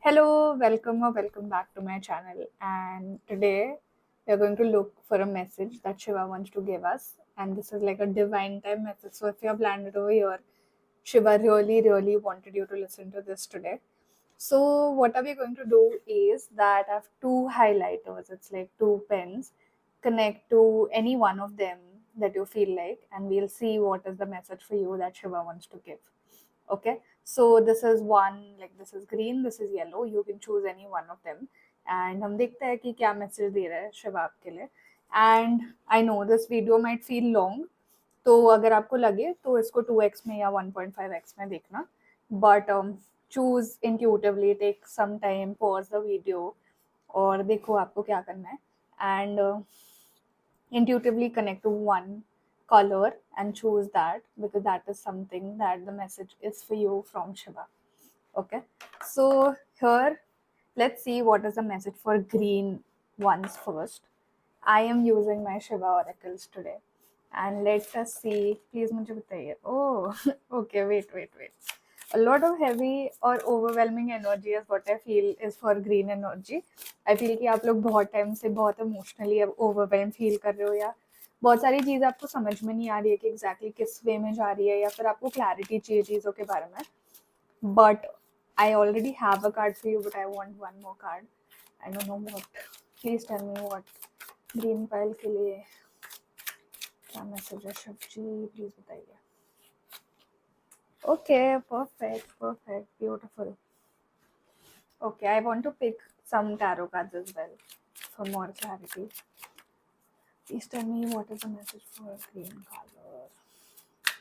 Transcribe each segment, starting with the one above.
Hello, welcome or welcome back to my channel. And today we are going to look for a message that Shiva wants to give us. And this is like a divine time message. So if you're planted over here, Shiva really wanted you to listen to this today. So what are we going to do is that I have two highlighters. It's like two pens. Connect to any one of them that you feel like, and we'll see what is the message for you that Shiva wants to give. Okay, so this is one, like this is green, this is yellow. You can choose any one of them, and हम देखते हैं कि क्या message दे रहा है शिव आपके लिए. And I know this video might feel long, तो अगर आपको लगे तो इसको 2x में या 1.5x में देखना. But choose intuitively, take some time, pause the video और देखो आपको क्या करना है. And intuitively connect to one color and choose that, because that is something that the message is for you from Shiva. Okay, so here let's see what is the message for green ones first. I am using my Shiva oracles today, and let us see. Please मुझे बताइए. Oh, okay. Wait. A lot of heavy or overwhelming energy is what I feel is for green energy. I feel कि आप लोग बहुत time से बहुत emotionally overwhelm feel कर रहे हो, या बहुत सारी चीज़ आपको समझ में नहीं आ रही है कि एग्जैक्टली किस वे में जा रही है, या फिर आपको क्लैरिटी चाहिए चीज़ों के बारे में. But I already have a card for you, but I want one more card. I don't know what. Please tell me what green pile के लिए क्या मैसेज है शिव जी, प्लीज बताइए. Okay, perfect, beautiful. Okay, I want to pick some tarot cards as well for more clarity. Please tell me what is the message for green color.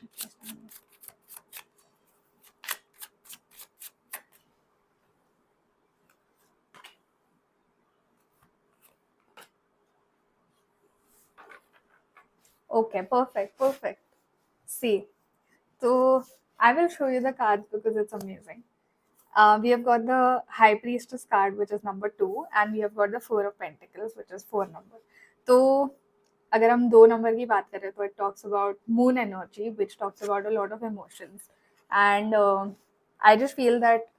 Please tell me. Okay, perfect. See, so I will show you the cards because it's amazing. We have got the High Priestess card, which is number 2, and we have got the Four of Pentacles, which is 4 number. तो अगर हम 2 number की बात करें तो it talks about moon energy, which talks about a lot of emotions. And I just feel that,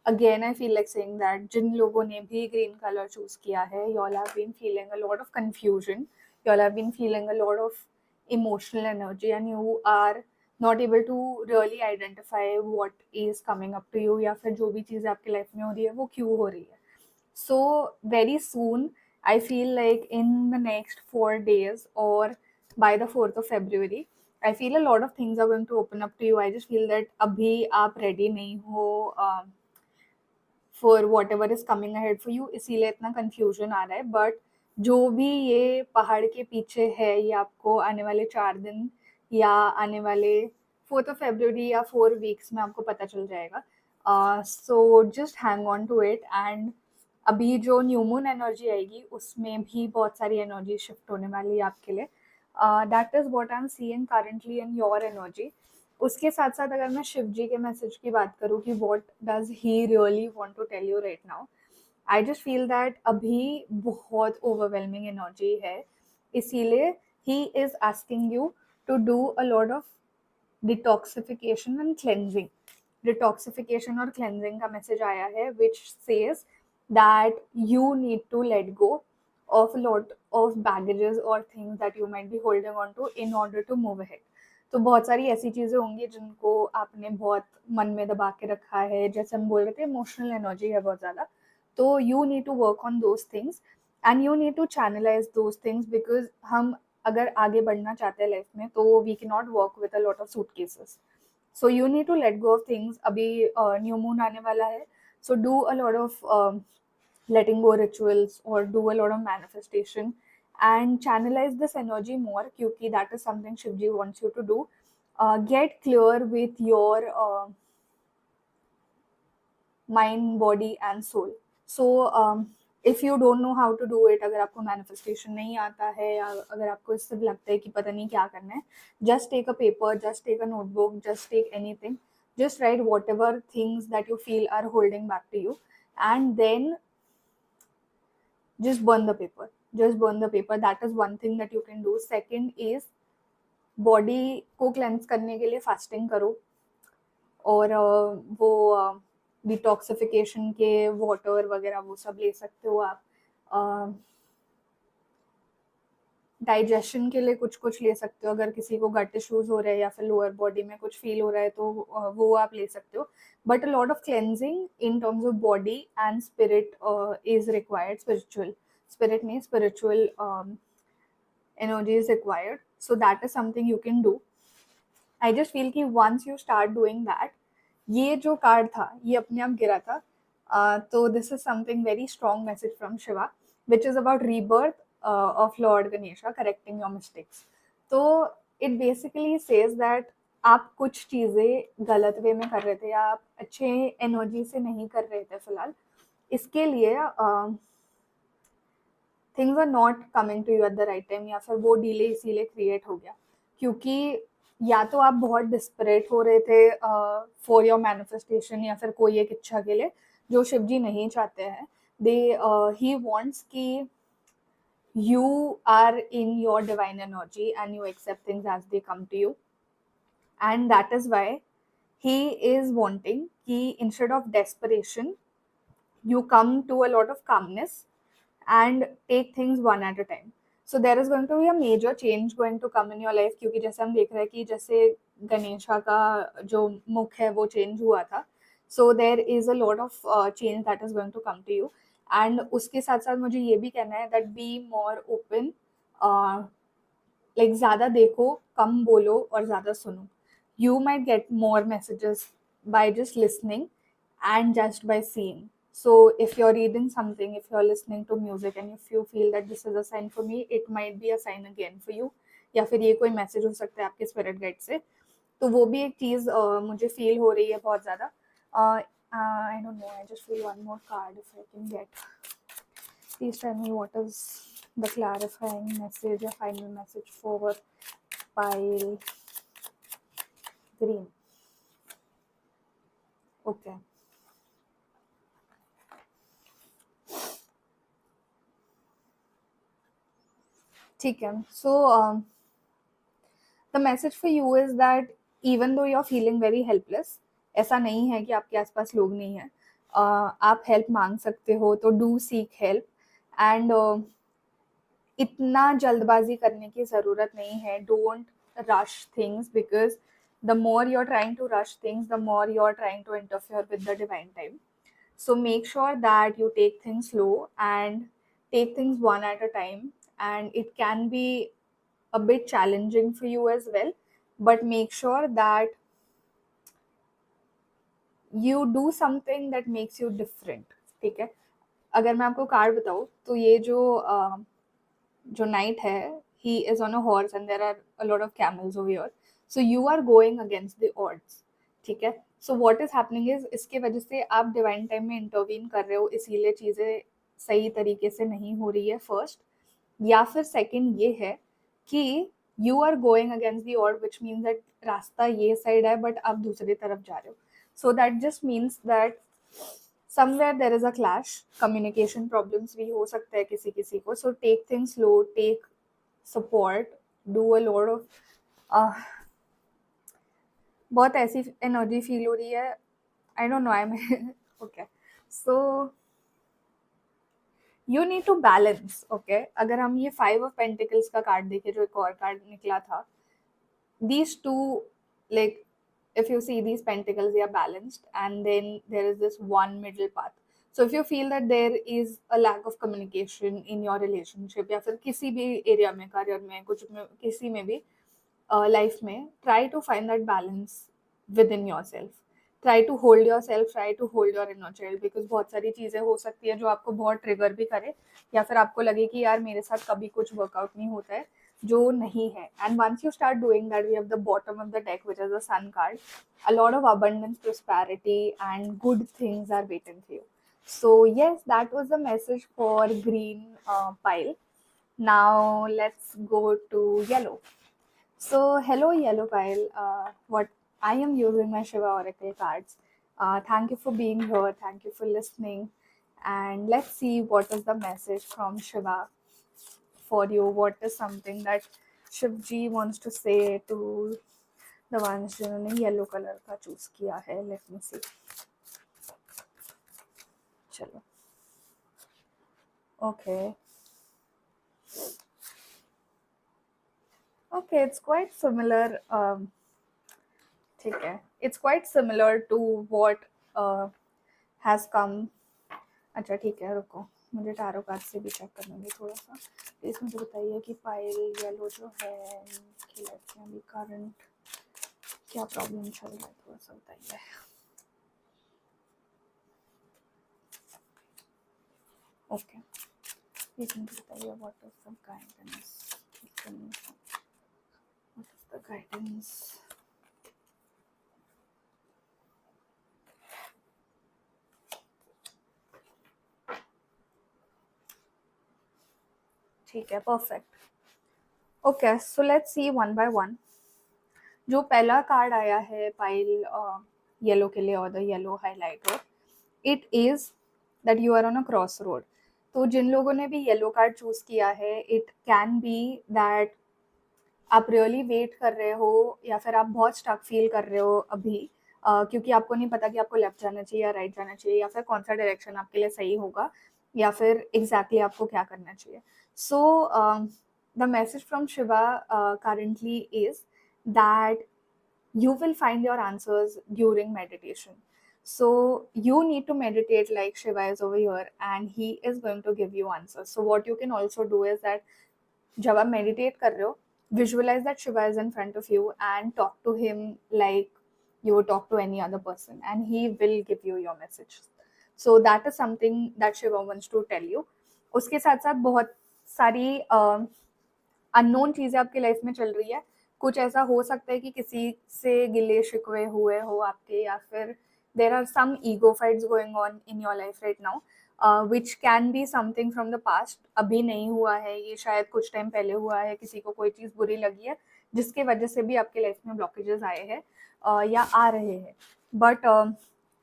again, I feel like saying that जिन लोगों ने भी green color choose किया है, y'all have been feeling a lot of confusion, y'all have been feeling a lot of emotional energy, and you are not able to really identify what is coming up to you, या फिर जो भी चीज़ें आपकी life में हो रही है वो क्यों हो रही है. So very soon, I feel like in the next 4 days or by the 4th of February, I feel a lot of things are going to open up to you. I just feel that अभी आप ready नहीं हो for whatever is coming ahead for you, इसीलिए इतना confusion आ रहा है. But जो भी ये पहाड़ के पीछे है, ये आपको आने वाले 4 दिन या आने वाले 4th of February या 4 weeks में आपको पता चल जाएगा. So just hang on to it. And अभी जो न्यू मून एनर्जी आएगी उसमें भी बहुत सारी एनर्जी शिफ्ट होने वाली है आपके लिए. That is what I am seeing currently in your energy. उसके साथ साथ अगर मैं शिव जी के मैसेज की बात करूँ कि what does he really want to tell you right now, I just feel that अभी बहुत ओवरवेलमिंग एनर्जी है, इसीलिए he is asking you to do a lot of detoxification and cleansing. Detoxification और क्लेंजिंग का मैसेज आया है, which says that you need to let go of a lot of baggages or things that you might be holding on to in order to move ahead. तो बहुत सारी ऐसी चीज़ें होंगी जिनको आपने बहुत मन में दबा के रखा है, जैसे हम बोल रहे थे इमोशनल एनर्जी है बहुत ज़्यादा. तो you need to work on those things and you need to channelize those things, because हम अगर आगे बढ़ना चाहते हैं लाइफ में तो we can not work with a lot of suitcases. So you need to let go of things. अभी new moon आने वाला है, so do a lot of letting go rituals or do a lot of manifestation and channelize this energy more, क्योंकि that is something Shivji wants you to do. Get clear with your mind, body and soul. So if you don't know how to do it, अगर आपको manifestation नहीं आता है, या अगर आपको इससे लगता है कि पता नहीं क्या करना है, just take a paper, just take a notebook, just take anything, just write whatever things that you feel are holding back to you, and then just burn the paper. That is one thing that you can do. Second is body को cleanse करने के लिए fasting करो, और वो detoxification के water वगैरह वो सब ले सकते हो आप। डाइजेशन के लिए कुछ कुछ ले सकते हो, अगर किसी को गट इश्यूज हो रहे हैं या फिर लोअर बॉडी में कुछ फील हो रहा है तो वो आप ले सकते हो। But a lot of cleansing in terms of body and spirit is required, spirit नहीं, spiritual energy is required, so that is something you can do. I just feel कि once you start doing that, ये जो card था ये अपने आप गिरा था, तो this is something very strong message from Shiva which is about rebirth of Lord Ganesha correcting your mistakes. तो it basically says that आप कुछ चीज़ें गलत वे में कर रहे थे या आप अच्छे एनर्जी से नहीं कर रहे थे फिलहाल, इसके लिए things are not coming to you at the right time, या फिर वो डिले इसीलिए क्रिएट हो गया क्योंकि या तो आप बहुत डिस्परेट हो रहे थे फॉर योर मैनिफेस्टेशन या फिर कोई एक इच्छा के लिए जो शिव जी नहीं चाहते हैं। दे ही वांट्स कि you are in your divine energy and you accept things as they come to you, and that is why he is wanting कि instead of desperation you come to a lot of calmness and take things one at a time. So there is going to be a major change going to come in your life, क्योंकि जैसे हम देख रहे हैं कि जैसे गणेशा का जो मुख है वो चेंज हुआ था, so there is a lot of change that is going to come to you. And उसके साथ साथ मुझे ये भी कहना है that be more open, like ज़्यादा देखो कम बोलो और ज़्यादा सुनो. You might get more messages by just listening and just by seeing. So if you're reading something, if you're listening to music and if you feel that this is a sign for me, it might be a sign again for you. या फिर ये कोई message हो सकता है आपके spirit guide से, तो वो भी एक चीज़ मुझे फील हो रही है बहुत ज़्यादा. I don't know, I just feel one more card if I can get. Please tell me what is the clarifying message or final message for pile green. Okay. ठीक है. So the message for you is that even though you're feeling very helpless, ऐसा नहीं है कि आपके आसपास लोग नहीं हैं, आप हेल्प मांग सकते हो, तो डू सीक हेल्प. एंड इतना जल्दबाजी करने की ज़रूरत नहीं है. Don't rush things, because the more you're trying to rush things, the more you're trying to interfere with the divine time. So make sure that you take things slow and take things one at a time, and it can be a bit challenging for you as well, but make sure that you do something that makes you different. ठीक है. अगर मैं आपको card बताऊँ तो ये जो night है, he is on a horse and there are a lot of camels over here, so you are going against the odds. ठीक है. So what is happening is इसके वजह से आप डिवाइन टाइम में इंटरवीन कर रहे हो, इसीलिए चीज़ें सही तरीके से नहीं हो रही है फर्स्ट, या फिर सेकंड ये है कि you are going against the odd, which means that रास्ता ये साइड है बट आप दूसरी तरफ जा रहे हो. So that just means that somewhere there is a clash, communication problems भी हो सकता है किसी किसी को. So take things slow, take support, do a lot of बहुत ऐसी एनर्जी फील हो रही है. I don't know, I am okay. So you need to balance. Okay, अगर हम ये 5 ऑफ पेंटिकल्स का कार्ड देखें जो एक और कार्ड निकला था, these two, like if you see these pentacles, they are balanced, and then there is this one middle path. So if you feel that there is a lack of communication in your relationship या फिर किसी भी area में, career में, कुछ में, किसी में भी लाइफ में, try to find that balance within yourself. Try to hold yourself, try to hold your inner child, because बहुत सारी चीज़ें हो सकती है जो आपको बहुत ट्रिगर भी करे, या फिर आपको लगे कि यार मेरे साथ कभी कुछ वर्कआउट नहीं होता है, जो नहीं है. And once you start doing that, we have the bottom of the deck, which is the sun card. A lot of abundance, prosperity and good things are waiting for you. So yes, that was the message for green pile. Now let's go to yellow. So hello yellow pile. What I am using my Shiva Oracle cards. Thank you for being here. Thank you for listening. And let's see what is the message from Shiva for you. What is something that Shiv Ji wants to say to the ones जिन्होंने yellow colour का choose किया है. Let me see. चलो okay okay, it's quite similar, ठीक है, it's quite similar to what has come. अच्छा ठीक है, रुको, मुझे टैरो कार्ड से भी चेक करना है थोड़ा सा। प्लीज मुझे बताइए कि पाइल येलो जो है इनकी लाइफ में अभी करंट क्या प्रॉब्लम चल रहा है, थोड़ा सा बताइए। ओके, प्लीज मुझे बताइए what is the guidance, what is the guidance. ठीक है, perfect. Okay, so let's see one by one. जो पहला कार्ड आया है पाइल येलो के लिए और the yellow highlighter, it is that you are on a crossroad. तो जिन लोगों ने भी येलो कार्ड चूज किया है, इट कैन बी दैट आप रियली वेट कर रहे हो या फिर आप बहुत स्टक फील कर रहे हो अभी, क्योंकि आपको नहीं पता कि आपको लेफ्ट जाना चाहिए या राइट जाना चाहिए, या फिर कौन सा डायरेक्शन आपके लिए सही होगा, या फिर एग्जैक्टली आपको क्या करना चाहिए। So the message from Shiva currently is that you will find your answers during meditation. So you need to meditate like Shiva is over here and he is going to give you answers. So what you can also do is that जब आप meditate कर रहे हो, visualize that Shiva is in front of you and talk to him like you would talk to any other person and he will give you your message. So that is something that Shiva wants to tell you. उसके साथ साथ बहुत सारी unknown चीज़ें आपकी life में चल रही है। कुछ ऐसा हो सकता है कि किसी से गिले शिकवे हुए हो आपके, या फिर there are some ego fights going on in your life right now, which can be something from the past. अभी नहीं हुआ है ये, शायद कुछ टाइम पहले हुआ है, किसी को कोई चीज़ बुरी लगी है जिसके वजह से भी आपके लाइफ में ब्लॉकेजेस आए हैं या आ रहे हैं। बट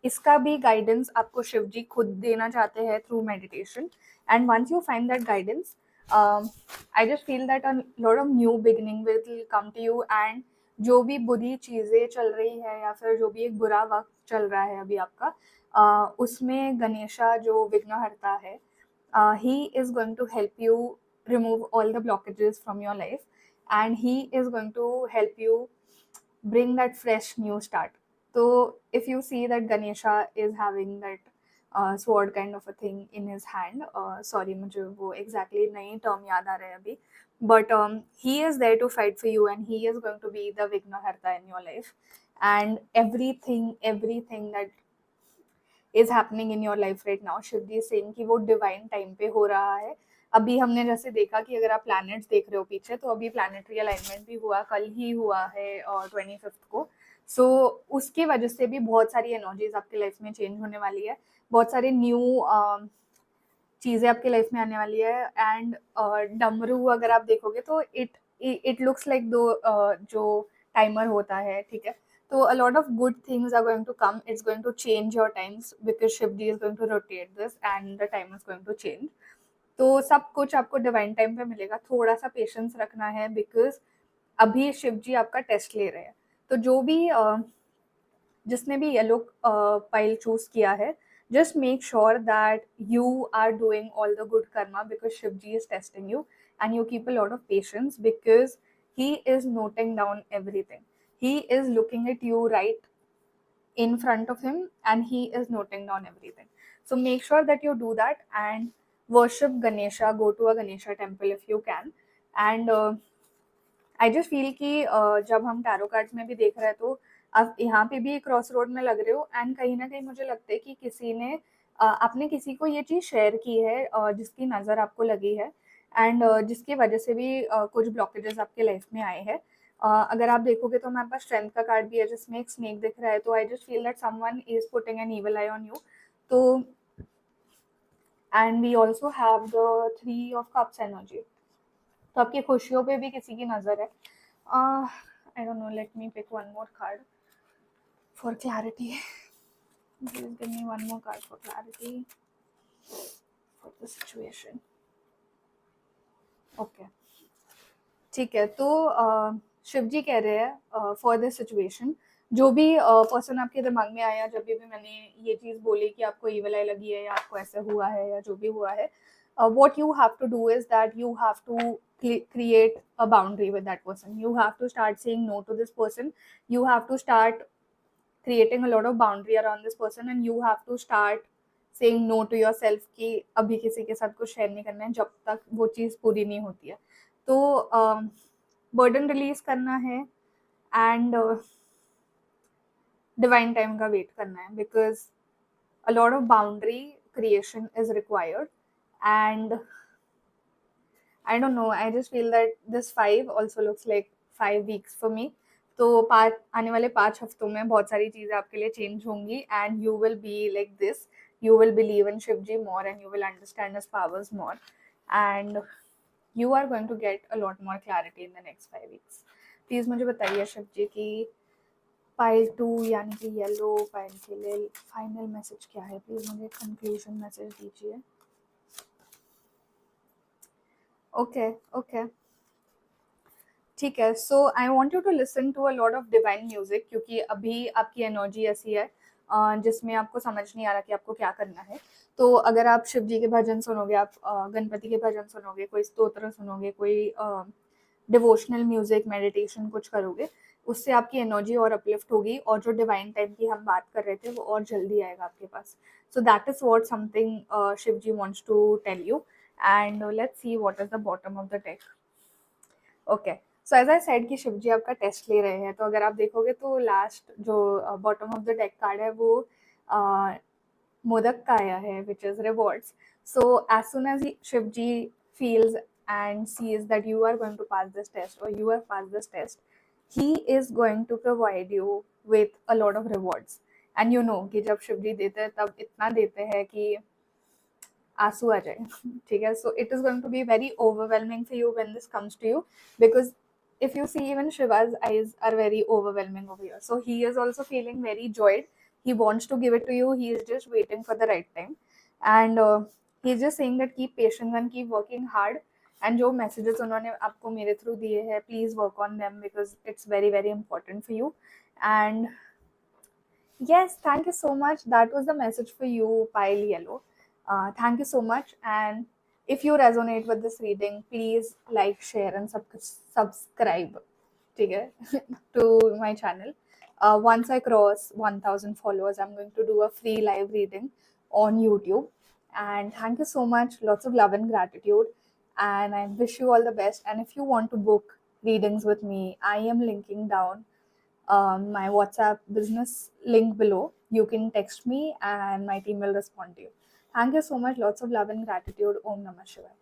इसका भी गाइडेंस आपको शिव जी खुद देना चाहते हैं through meditation. And once you find that guidance, I just feel that a lot of new beginning will come to you, and जो भी बुरी चीज़ें चल रही है या फिर जो भी एक बुरा वक्त चल रहा है अभी आपका, उसमें गणेशा जो विघ्नहर्ता है, he is going to help you remove all the blockages from your life, and he is going to help you bring that fresh new start. So if you see that Ganesha is having that sword kind of a thing in his hand, sorry मुझे वो exactly नहीं term याद आ रहा है अभी, but he is there to fight for you and he is going to be the Vignaharta in your life, and everything that is happening in your life right now, Shiv ji saying कि वो divine time पे हो रहा है। अभी हमने जैसे देखा कि अगर आप प्लैनेट्स देख रहे हो पीछे, तो अभी प्लैनेटरी अलाइनमेंट भी हुआ, कल ही हुआ है 25 को। सो उसकी वजह से भी बहुत सारी एनर्जीज आपकी लाइफ में चेंज होने वाली है, बहुत सारी न्यू चीज़ें आपकी लाइफ में आने वाली है। एंड डमरू अगर आप देखोगे तो इट लुक्स लाइक दो जो टाइमर होता है, ठीक है। तो a lot of good things are going to come. It's going to change your times because Shivji is going to rotate this and the time is going to change. तो सब कुछ आपको डिवाइन टाइम पे मिलेगा, थोड़ा सा patience रखना है बिकॉज अभी शिवजी आपका टेस्ट ले रहे हैं। तो जो भी जिसने भी येलो पाइल चूज किया है, just make sure that you are doing all the good karma because Shivji is testing you, and you keep a lot of patience because he is noting down everything. He is looking at you right in front of him and he is noting down everything. So make sure that you do that and worship Ganesha, go to a Ganesha temple if you can. And I just feel कि जब हम tarot cards में भी देख रहे हैं तो आप यहाँ पे भी क्रॉस रोड में लग रहे हो, एंड कहीं ना कहीं मुझे लगता है कि किसी ने आपने किसी को ये चीज़ शेयर की है जिसकी नज़र आपको लगी है, एंड जिसकी वजह से भी कुछ ब्लॉकेजेस आपके लाइफ में आए हैं। अगर आप देखोगे तो हमारे पास स्ट्रेंथ का कार्ड भी है जिसमें एक स्नेक दिख रहा है, तो I just feel that someone is putting an evil eye on you. तो and we also have the 3 of cups energy, तो आपकी खुशियों पे भी किसी की नज़र है। I don't know, let me pick one more card for clarity. Please give me one more card for clarity for the situation. Okay, ठीक है। तो शिव जी कह रहे हैं फॉर दिस सिचुएशन जो भी पर्सन आपके दिमाग में आया जब भी मैंने ये चीज़ बोली कि आपको ईविल आई लगी है या आपको ऐसे हुआ है या जो भी हुआ है, what you have to do is that you have to create a boundary with that person. You have to start saying no to this person. You have to start creating a lot of boundary around this person, and you have to start saying no to yourself कि अभी किसी के साथ कुछ share नहीं करना है जब तक वो चीज़ पूरी नहीं होती है. तो बर्डन रिलीज करना है एंड डिवाइन टाइम का वेट करना है, because a lot of boundary creation is required. And I don't know, I just feel that this 5 also looks like 5 weeks for me. तो आने वाले 5 हफ्तों में बहुत सारी चीज़ें आपके लिए चेंज होंगी and you will be like this. You will believe in Shivji more and you will understand his powers more, and you are going to get a lot more clarity in the next 5 weeks. Please मुझे बताइए शिवजी कि pile 2 यानी कि yellow pile के लिए final message क्या है. Please मुझे कंक्लूजन मैसेज दीजिए. ओके ठीक है. So I want you to listen to a lot of divine music, क्योंकि अभी आपकी एनर्जी ऐसी है जिसमें आपको समझ नहीं आ रहा कि आपको क्या करना है. तो अगर आप शिव जी के भजन सुनोगे, आप गणपति के भजन सुनोगे, कोई स्तोत्र सुनोगे, कोई डिवोशनल म्यूजिक, मेडिटेशन कुछ करोगे, उससे आपकी एनर्जी और अपलिफ्ट होगी और जो डिवाइन टाइम की हम बात कर रहे थे वो और जल्दी आएगा आपके पास. So that is what something Shiv ji wants to tell you. And let's see what is the bottom of the deck. Okay, so as I said कि शिव जी आपका टेस्ट ले रहे हैं. तो अगर आप देखोगे तो लास्ट जो bottom of the deck card है वो मोदक का आया है, which is rewards. So as soon as Shiva ji feels and sees that you are going to pass this test or you have passed this test, he is going to provide you with a lot of rewards. And you know कि जब शिव जी देते हैं तब इतना देते हैं कि आंसू आ जाए. ठीक है. So it is going to be very overwhelming for you when this comes to you, because if you see, even Shiva's eyes are very overwhelming over here. So he is also feeling very joyed. He wants to give it to you. He is just waiting for the right time. And he's just saying that keep patient and keep working hard. And जो messages उन्होंने आपको मेरे through दिए हैं, please work on them because it's very very important for you. And yes, thank you so much. That was the message for you, Pile Yellow. Thank you so much. And if you resonate with this reading, please like, share, and subscribe to my channel. Once I cross 1000 followers, I'm going to do a free live reading on YouTube. And thank you so much. Lots of love and gratitude. And I wish you all the best. And if you want to book readings with me, I am linking down my WhatsApp business link below. You can text me and my team will respond to you. Thank you so much. Lots of love and gratitude. Om Namah Shivaya.